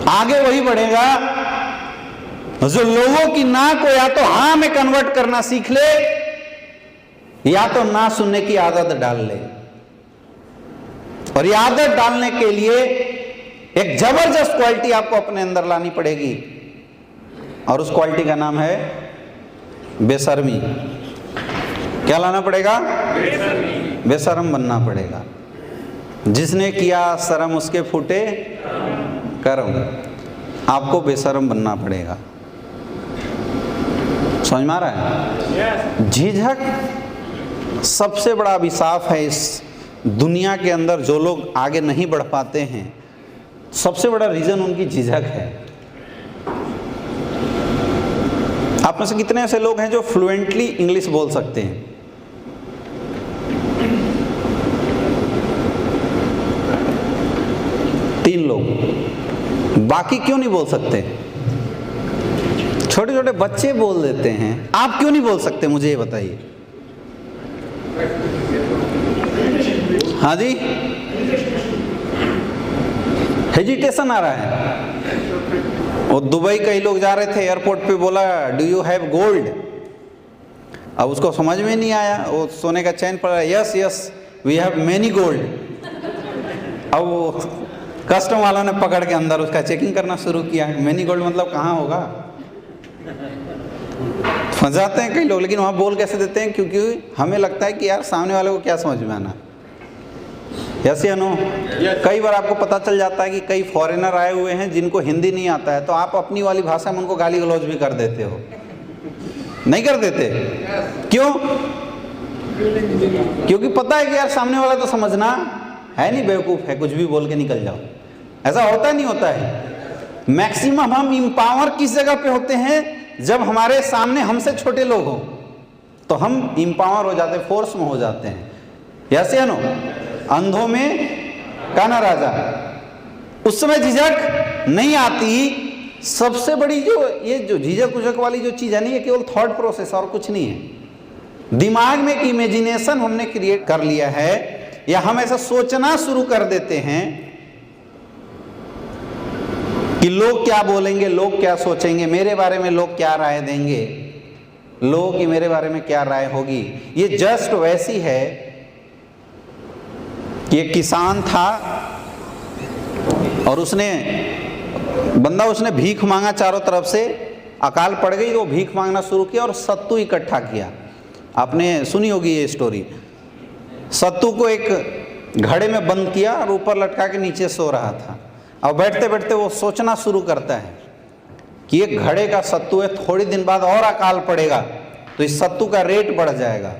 आगे वही बढ़ेगा जो लोगों की ना को या तो हाँ में कन्वर्ट करना सीख ले या तो ना सुनने की आदत डाल ले। और ये आदत डालने के लिए एक जबरदस्त क्वालिटी आपको अपने अंदर लानी पड़ेगी और उस क्वालिटी का नाम है बेशर्मी। क्या लाना पड़ेगा? बेशर्म बनना पड़ेगा। जिसने किया शर्म उसके फूटे कर्म। आपको बेशर्म बनना पड़ेगा। समझ में आ रहा है? झिझक सबसे बड़ा अभिशाप है इस दुनिया के अंदर। जो लोग आगे नहीं बढ़ पाते हैं, सबसे बड़ा रीजन उनकी झिझक है। आप में से कितने ऐसे लोग हैं जो फ्लुएंटली इंग्लिश बोल सकते हैं? तीन लोग। बाकी क्यों नहीं बोल सकते? छोटे छोटे बच्चे बोल देते हैं, आप क्यों नहीं बोल सकते? मुझे ये बताइए। हाँ जी, हेजिटेशन आ रहा है। वो दुबई कई लोग जा रहे थे, एयरपोर्ट पे बोला डू यू हैव गोल्ड। अब उसको समझ में नहीं आया, वो सोने का चैन पड़ा, yes yes we have many gold. अब वो कस्टम वालों ने पकड़ के अंदर उसका चेकिंग करना शुरू किया। मेनी गोल्ड मतलब कहाँ होगा? फंस जाते हैं कई लोग। लेकिन वहाँ बोल कैसे देते हैं? क्योंकि हमें लगता है कि यार सामने वाले को क्या समझ में आना। यस या नो? कई बार आपको पता चल जाता है कि कई फॉरेनर आए हुए हैं जिनको हिंदी नहीं आता है, तो आप अपनी वाली भाषा में उनको गाली गलौज भी कर देते हो। नहीं कर देते? क्यों? क्योंकि पता है कि यार सामने वाला तो समझना है नहीं, बेवकूफ है, कुछ भी बोल के निकल जाओ। ऐसा होता नहीं होता है। मैक्सिमम हम इंपावर किस जगह पे होते हैं? जब हमारे सामने हमसे छोटे लोग हो तो हम इंपावर हो जाते, फोर्स में हो जाते हैं। यस या नो? अंधों में काना राजा। उस समय झिझक नहीं आती। सबसे बड़ी जो ये जो झिझक उझक वाली जो चीज है नहीं, ये केवल थॉट प्रोसेस और कुछ नहीं है। दिमाग में एक इमेजिनेशन हमने क्रिएट कर लिया है, या हम ऐसा सोचना शुरू कर देते हैं कि लोग क्या बोलेंगे, लोग क्या सोचेंगे, मेरे बारे में लोग क्या राय देंगे, लोगों की मेरे बारे में क्या राय होगी। ये जस्ट वैसी है कि एक किसान था और उसने भीख मांगा चारों तरफ से। अकाल पड़ गई तो वो भीख मांगना शुरू किया और सत्तू इकट्ठा किया। आपने सुनी होगी ये स्टोरी। सत्तू को एक घड़े में बंद किया और ऊपर लटका के नीचे सो रहा था। अब बैठते बैठते वो सोचना शुरू करता है कि ये घड़े का सत्तू है, थोड़ी दिन बाद और अकाल पड़ेगा तो इस सत्तू का रेट बढ़ जाएगा।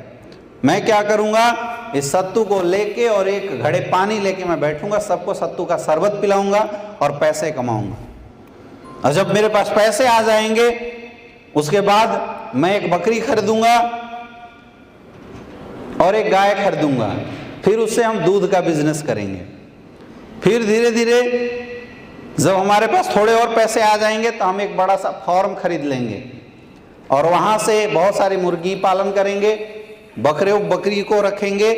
मैं क्या करूंगा, इस सत्तू को लेके और एक घड़े पानी लेके मैं बैठूंगा, सबको सत्तू का शरबत पिलाऊंगा और पैसे कमाऊंगा। और जब मेरे पास पैसे आ जाएंगे उसके बाद मैं एक बकरी खरीदूंगा और एक गाय खरीदूंगा। फिर उससे हम दूध का बिजनेस करेंगे। फिर धीरे धीरे जब हमारे पास थोड़े और पैसे आ जाएंगे तो हम एक बड़ा सा फार्म खरीद लेंगे और वहाँ से बहुत सारी मुर्गी पालन करेंगे, बकरी को रखेंगे,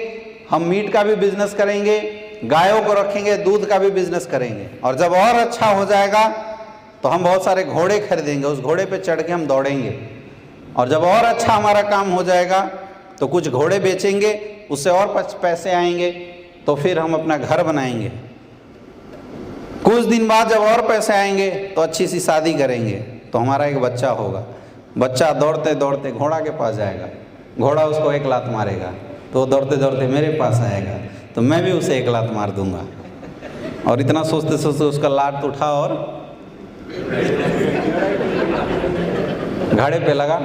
हम मीट का भी बिजनेस करेंगे, गायों को रखेंगे, दूध का भी बिजनेस करेंगे। और जब और अच्छा हो जाएगा तो हम बहुत सारे घोड़े खरीदेंगे, उस घोड़े पे चढ़ के हम दौड़ेंगे। और जब और अच्छा हमारा काम हो जाएगा तो कुछ घोड़े बेचेंगे, उससे और पैसे आएंगे तो फिर हम अपना घर बनाएंगे। कुछ दिन बाद जब और पैसे आएंगे तो अच्छी सी शादी करेंगे तो हमारा एक बच्चा होगा। बच्चा दौड़ते दौड़ते घोड़ा के पास जाएगा, घोड़ा उसको एक लात मारेगा तो दौड़ते दौड़ते मेरे पास आएगा तो मैं भी उसे एक लात मार दूंगा। और इतना सोचते सोचते उसका लात उठा और घाड़े पे लगा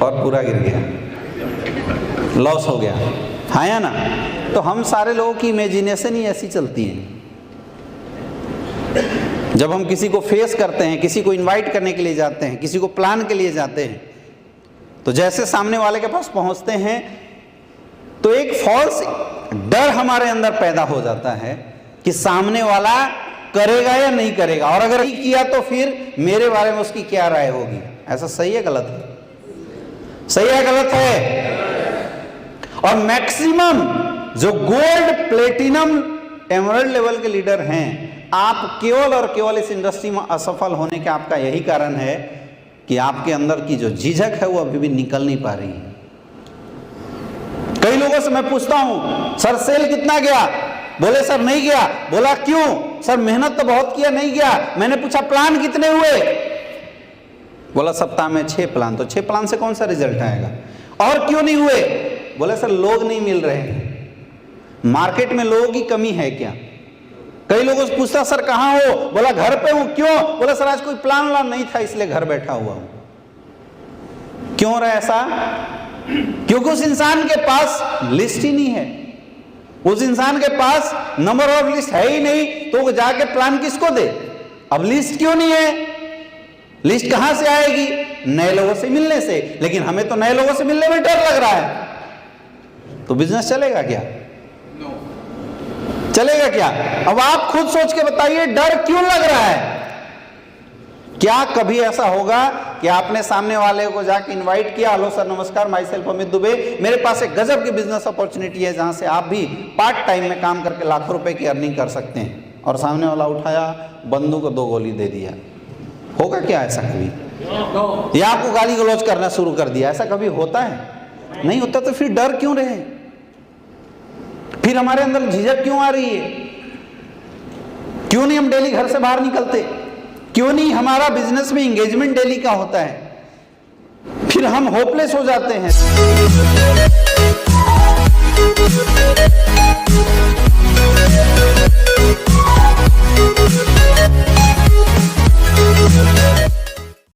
और पूरा गिर गया, लॉस हो गया। हाँ या ना? तो हम सारे लोगों की इमेजिनेशन ही ऐसी चलती है। जब हम किसी को फेस करते हैं, किसी को इनवाइट करने के लिए जाते हैं, किसी को प्लान के लिए जाते हैं, तो जैसे सामने वाले के पास पहुंचते हैं तो एक फॉल्स डर हमारे अंदर पैदा हो जाता है कि सामने वाला करेगा या नहीं करेगा, और अगर नहीं किया तो फिर मेरे बारे में उसकी क्या राय होगी। ऐसा सही है गलत है? सही है गलत है? और मैक्सिमम जो गोल्ड, प्लेटिनम, एमरल्ड लेवल के लीडर हैं आप केवल और केवल इस इंडस्ट्री में असफल होने के आपका यही कारण है कि आपके अंदर की जो झिझक है वो अभी भी निकल नहीं पा रही है। कई लोगों से मैं पूछता हूं, सर सेल कितना गया? बोले सर नहीं गया। बोला क्यों? सर मेहनत तो बहुत किया, नहीं गया। मैंने पूछा प्लान कितने हुए? बोला सप्ताह में 6 प्लान। तो 6 प्लान से कौन सा रिजल्ट आएगा? और क्यों नहीं हुए? बोले सर लोग नहीं मिल रहे हैं, मार्केट में लोगों की कमी है क्या? कई लोगों से पूछता सर कहां हो? बोला घर पे हूं। क्यों? बोला सर आज कोई प्लान वाला नहीं था इसलिए घर बैठा हुआ हूं। क्यों रहा ऐसा? क्योंकि उस इंसान के पास लिस्ट ही नहीं है, उस इंसान के पास नंबर ऑफ लिस्ट है ही नहीं, तो वो जाके प्लान किसको दे? अब लिस्ट क्यों नहीं है? लिस्ट कहां से आएगी? नए लोगों से मिलने से। लेकिन हमें तो नए लोगों से मिलने में डर लग रहा है, तो बिजनेस चलेगा क्या? चलेगा क्या? अब आप खुद सोच के बताइए, डर क्यों लग रहा है? क्या कभी ऐसा होगा कि आपने सामने वाले को जाके इनवाइट किया, हेलो सर नमस्कार, माई सेल्फ अमित दुबे, मेरे पास एक गजब की बिजनेस अपॉर्चुनिटी है जहां से आप भी पार्ट टाइम में काम करके लाखों रुपए की अर्निंग कर सकते हैं, और सामने वाला उठाया, बंदूक को 2 गोली दे दिया। होगा क्या ऐसा कभी? या आपको गाली गलौज करना शुरू कर दिया, ऐसा कभी होता है? नहीं होता। तो फिर डर क्यों रहे? फिर हमारे अंदर झिझक क्यों आ रही है? क्यों नहीं हम डेली घर से बाहर निकलते? क्यों नहीं हमारा बिजनेस में एंगेजमेंट डेली का होता है? फिर हम होपलेस हो जाते हैं।